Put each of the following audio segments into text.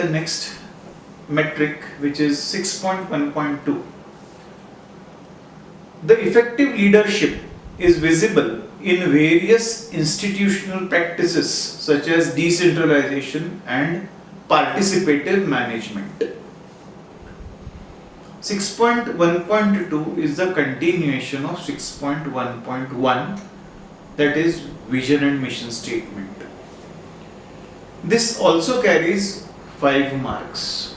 The next metric, which is 6.1.2. The effective leadership is visible in various institutional practices such as decentralization and participative management. 6.1.2 is the continuation of 6.1.1, that is vision and mission statement. This also carries 5 marks.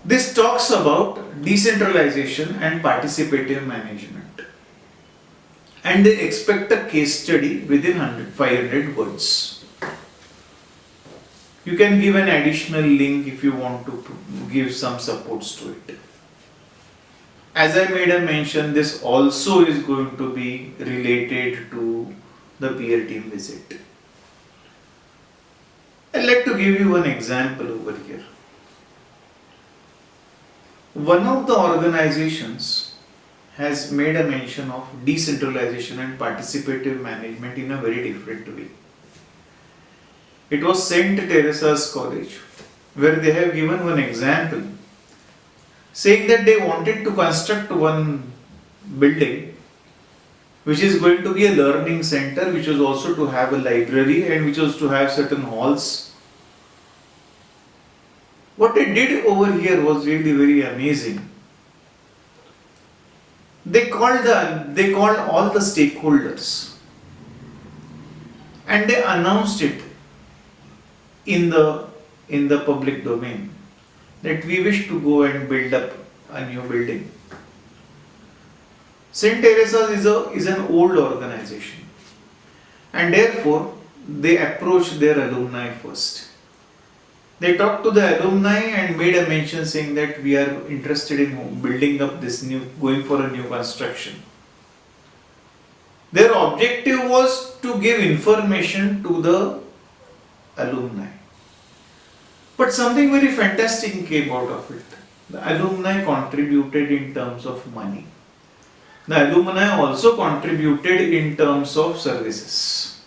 This talks about decentralization and participative management, and they expect a case study within 500 words. You can give an additional link if you want to give some supports to it. As I made a mention, this also is going to be related to the peer team visit. I'd like to give you an example over here. One of the organizations has made a mention of decentralization and participative management in a very different way. It was St. Teresa's College, where they have given one example, saying that they wanted to construct one building which is going to be a learning center, which was also to have a library and which was to have certain halls. What they did over here was really very amazing. They called all the stakeholders and they announced it in the public domain that we wish to go and build up a new building. St. Teresa's is an old organization, and therefore they approached their alumni first. They talked to the alumni and made a mention saying that we are interested in building up going for a new construction. Their objective was to give information to the alumni. But something very fantastic came out of it. The alumni contributed in terms of money. The alumni also contributed in terms of services.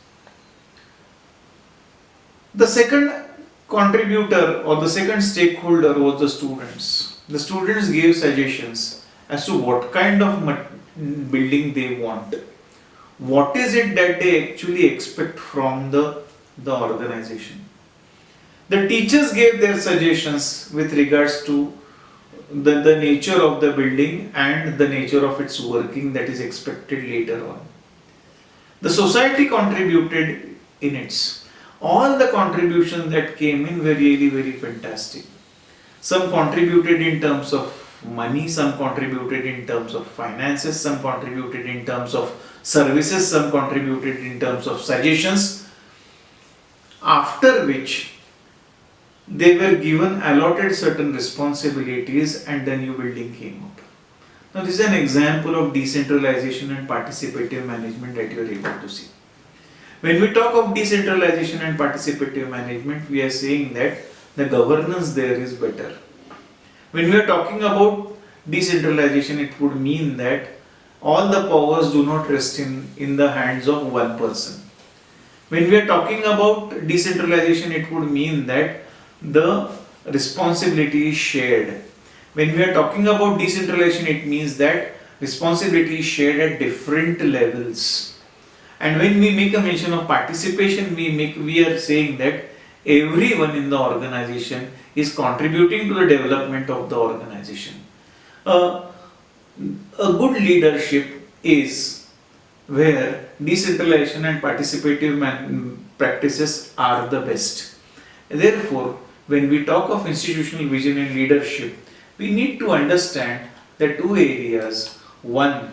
The second contributor or the second stakeholder was the students. The students gave suggestions as to what kind of building they want. What is it that they actually expect from the organization? The teachers gave their suggestions with regards to the nature of the building and the nature of its working that is expected later on. The society contributed in its. All the contributions that came in were really very fantastic. Some contributed in terms of money, some contributed in terms of finances, some contributed in terms of services, some contributed in terms of suggestions, after which they were given allotted certain responsibilities and the new building came up. Now this is an example of decentralization and participative management that you are able to see. When we talk of decentralization and participative management, we are saying that the governance there is better. When we are talking about decentralization, it would mean that all the powers do not rest in the hands of one person. When we are talking about decentralization, it would mean that the responsibility is shared. When we are talking about decentralization, it means that responsibility is shared at different levels. And when we make a mention of participation, we are saying that everyone in the organization is contributing to the development of the organization. A good leadership is where decentralization and participative practices are the best. Therefore, when we talk of institutional vision and leadership, we need to understand the two areas. One,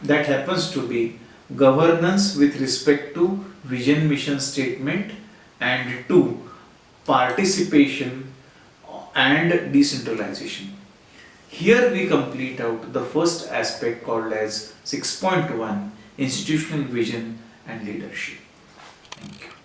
that happens to be governance with respect to vision mission statement, and 2, participation and decentralization. Here we complete out the first aspect called as 6.1 institutional vision and leadership. Thank you.